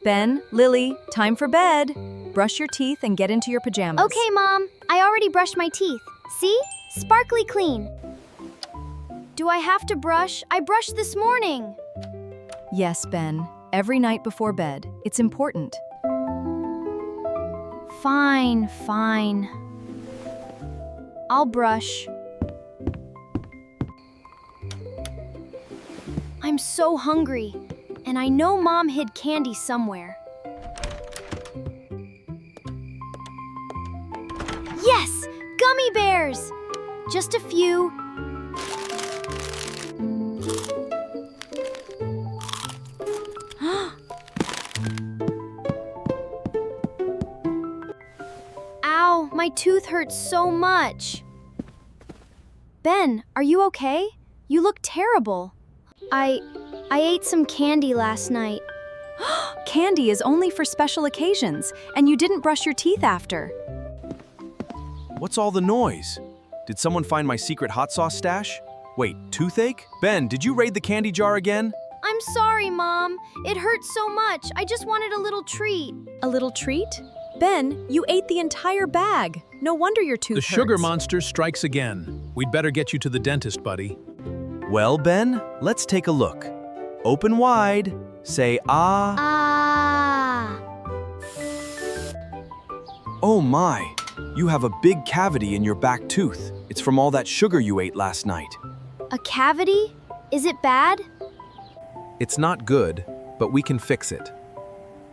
Ben, Lily, time for bed. Brush your teeth and get into your pajamas. Okay, Mom. I already brushed my teeth. See? Sparkly clean. Do I have to brush? I brushed this morning. Yes, Ben. Every night before bed. It's important. Fine. I'll brush. I'm so hungry, and I know Mom hid candy somewhere. Yes! Gummy bears! Just a few. Ow, my tooth hurts so much. Ben, are you okay? You look terrible. I ate some candy last night. Candy is only for special occasions, and you didn't brush your teeth after. What's all the noise? Did someone find my secret hot sauce stash? Wait, toothache? Ben, did you raid the candy jar again? I'm sorry, Mom. It hurts so much. I just wanted a little treat. A little treat? Ben, you ate the entire bag. No wonder your tooth The hurts. sugar monster strikes again. We'd better get you to the dentist, buddy. Well, Ben, let's take a look. Open wide. Say ah. Ah. Oh my, you have a big cavity in your back tooth. It's from all that sugar you ate last night. A cavity? Is it bad? It's not good, but we can fix it.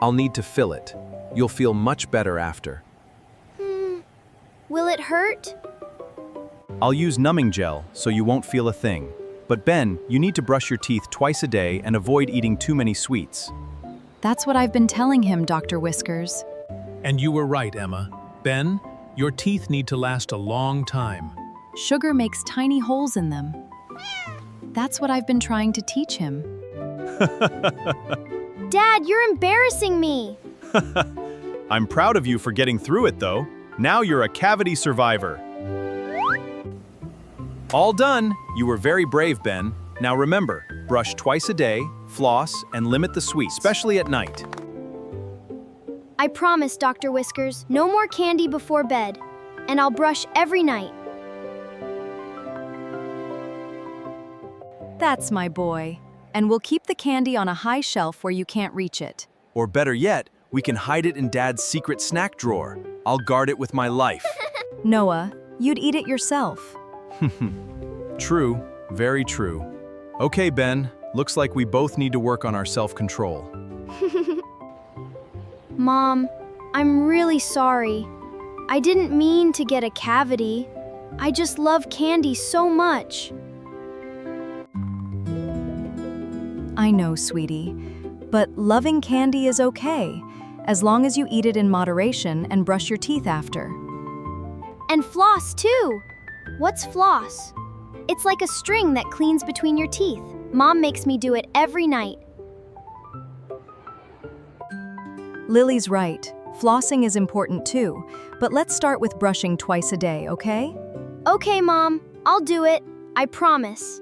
I'll need to fill it. You'll feel much better after. Will it hurt? I'll use numbing gel so you won't feel a thing. But Ben, you need to brush your teeth twice a day and avoid eating too many sweets. That's what I've been telling him, Dr. Whiskers. And you were right, Emma. Ben, your teeth need to last a long time. Sugar makes tiny holes in them. That's what I've been trying to teach him. Dad, you're embarrassing me. I'm proud of you for getting through it, though. Now you're a cavity survivor. All done. You were very brave, Ben. Now remember, brush twice a day, floss, and limit the sweets, especially at night. I promise, Dr. Whiskers, no more candy before bed. And I'll brush every night. That's my boy. And we'll keep the candy on a high shelf where you can't reach it. Or better yet, we can hide it in Dad's secret snack drawer. I'll guard it with my life. Noah, you'd eat it yourself. True, very true. Okay, Ben, looks like we both need to work on our self-control. Mom, I'm really sorry. I didn't mean to get a cavity. I just love candy so much. I know, sweetie. But loving candy is okay, as long as you eat it in moderation and brush your teeth after. And floss, too. What's floss? It's like a string that cleans between your teeth. Mom makes me do it every night. Lily's right. Flossing is important too, but let's start with brushing twice a day, okay? Okay, Mom. I'll do it. I promise.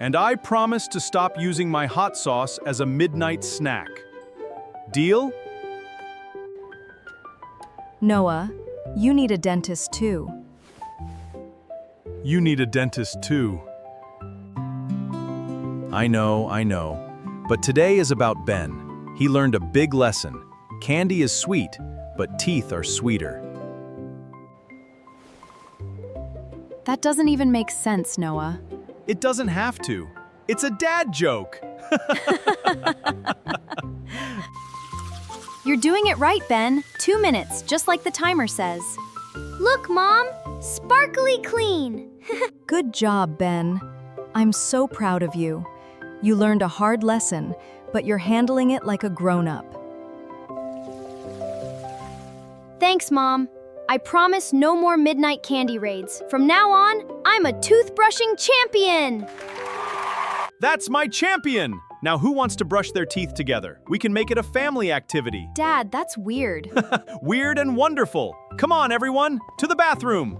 And I promise to stop using my hot sauce as a midnight snack. Deal? Noah, you need a dentist too. You need a dentist too. I know. But today is about Ben. He learned a big lesson. Candy is sweet, but teeth are sweeter. That doesn't even make sense, Noah. It doesn't have to. It's a dad joke. You're doing it right, Ben. 2 minutes, just like the timer says. Look, Mom. Sparkly clean. Good job, Ben. I'm so proud of you. You learned a hard lesson, but you're handling it like a grown-up. Thanks, Mom. I promise no more midnight candy raids. From now on, I'm a toothbrushing champion! That's my champion! Now who wants to brush their teeth together? We can make it a family activity. Dad, that's weird. Weird and wonderful. Come on, everyone, to the bathroom.